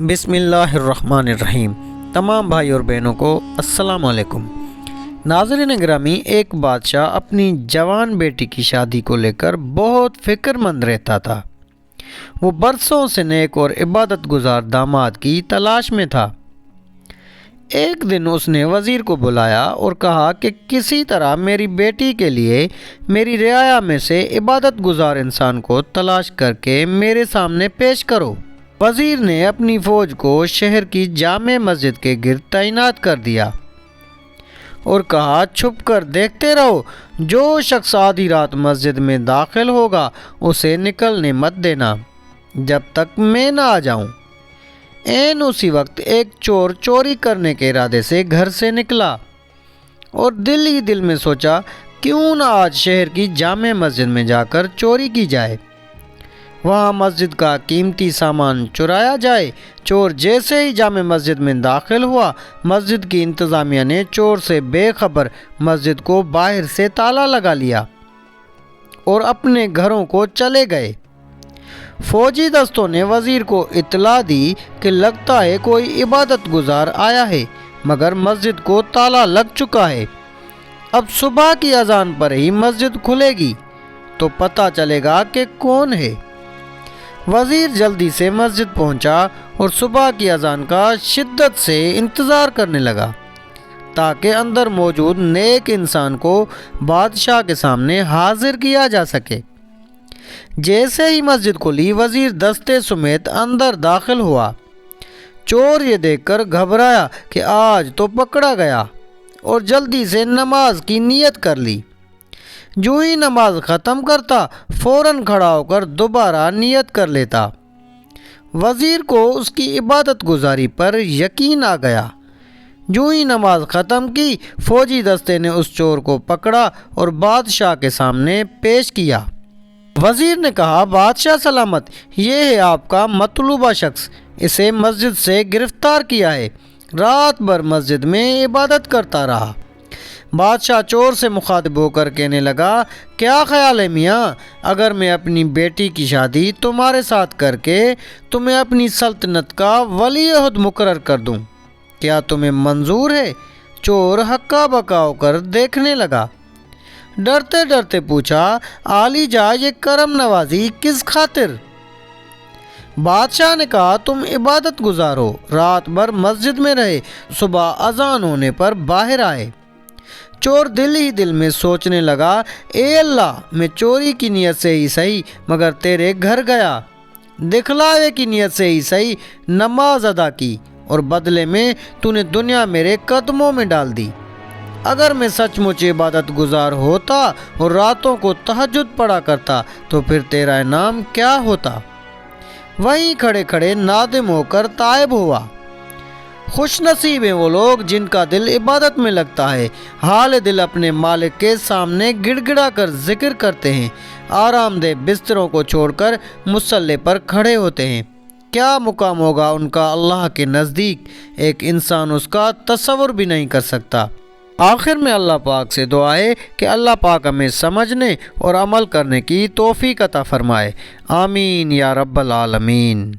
بسم اللہ الرحمن الرحیم۔ تمام بھائی اور بہنوں کو السلام علیکم۔ ناظرین گرامی، ایک بادشاہ اپنی جوان بیٹی کی شادی کو لے کر بہت فکر مند رہتا تھا۔ وہ برسوں سے نیک اور عبادت گزار داماد کی تلاش میں تھا۔ ایک دن اس نے وزیر کو بلایا اور کہا کہ کسی طرح میری بیٹی کے لیے میری رعایا میں سے عبادت گزار انسان کو تلاش کر کے میرے سامنے پیش کرو۔ وزیر نے اپنی فوج کو شہر کی جامع مسجد کے گرد تعینات کر دیا اور کہا، چھپ کر دیکھتے رہو، جو شخص آدھی رات مسجد میں داخل ہوگا اسے نکلنے مت دینا جب تک میں نہ آ جاؤں۔ عین اسی وقت ایک چور چوری کرنے کے ارادے سے گھر سے نکلا اور دل ہی دل میں سوچا، کیوں نہ آج شہر کی جامع مسجد میں جا کر چوری کی جائے، وہاں مسجد کا قیمتی سامان چرایا جائے۔ چور جیسے ہی جامع مسجد میں داخل ہوا، مسجد کی انتظامیہ نے چور سے بے خبر مسجد کو باہر سے تالا لگا لیا اور اپنے گھروں کو چلے گئے۔ فوجی دستوں نے وزیر کو اطلاع دی کہ لگتا ہے کوئی عبادت گزار آیا ہے، مگر مسجد کو تالا لگ چکا ہے۔ اب صبح کی اذان پر ہی مسجد کھلے گی تو پتہ چلے گا کہ کون ہے۔ وزیر جلدی سے مسجد پہنچا اور صبح کی اذان کا شدت سے انتظار کرنے لگا تاکہ اندر موجود نیک انسان کو بادشاہ کے سامنے حاضر کیا جا سکے۔ جیسے ہی مسجد کھلی، وزیر دستے سمیت اندر داخل ہوا۔ چور یہ دیکھ کر گھبرایا کہ آج تو پکڑا گیا اور جلدی سے نماز کی نیت کر لی۔ جو ہی نماز ختم کرتا، فوراً کھڑا ہو کر دوبارہ نیت کر لیتا۔ وزیر کو اس کی عبادت گزاری پر یقین آ گیا۔ جو ہی نماز ختم کی، فوجی دستے نے اس چور کو پکڑا اور بادشاہ کے سامنے پیش کیا۔ وزیر نے کہا، بادشاہ سلامت، یہ ہے آپ کا مطلوبہ شخص، اسے مسجد سے گرفتار کیا ہے، رات بھر مسجد میں عبادت کرتا رہا۔ بادشاہ چور سے مخاطب ہو کر کہنے لگا، کیا خیال ہے میاں، اگر میں اپنی بیٹی کی شادی تمہارے ساتھ کر کے تمہیں اپنی سلطنت کا ولی عہد مقرر کر دوں، کیا تمہیں منظور ہے؟ چور ہکا بکا ہو کر دیکھنے لگا۔ ڈرتے ڈرتے پوچھا، عالی جا، یہ کرم نوازی کس خاطر؟ بادشاہ نے کہا، تم عبادت گزار ہو، رات بھر مسجد میں رہے، صبح اذان ہونے پر باہر آئے۔ چور دل ہی دل میں سوچنے لگا، اے اللہ، میں چوری کی نیت سے ہی صحیح مگر تیرے گھر گیا، دکھلاوے کی نیت سے ہی صحیح نماز ادا کی، اور بدلے میں تو نے دنیا میرے قدموں میں ڈال دی۔ اگر میں سچ مچ عبادت گزار ہوتا اور راتوں کو تہجد پڑھا کرتا تو پھر تیرا انعام کیا ہوتا؟ وہیں کھڑے کھڑے نادم ہو کر تائب ہوا۔ خوش نصیب ہیں وہ لوگ جن کا دل عبادت میں لگتا ہے، حال دل اپنے مالک کے سامنے گڑ گڑا کر ذکر کرتے ہیں، آرام دہ بستروں کو چھوڑ کر مصلی پر کھڑے ہوتے ہیں۔ کیا مقام ہوگا ان کا اللہ کے نزدیک، ایک انسان اس کا تصور بھی نہیں کر سکتا۔ آخر میں اللہ پاک سے دعا ہے کہ اللہ پاک ہمیں سمجھنے اور عمل کرنے کی توفیق عطا فرمائے۔ آمین یا رب العالمین۔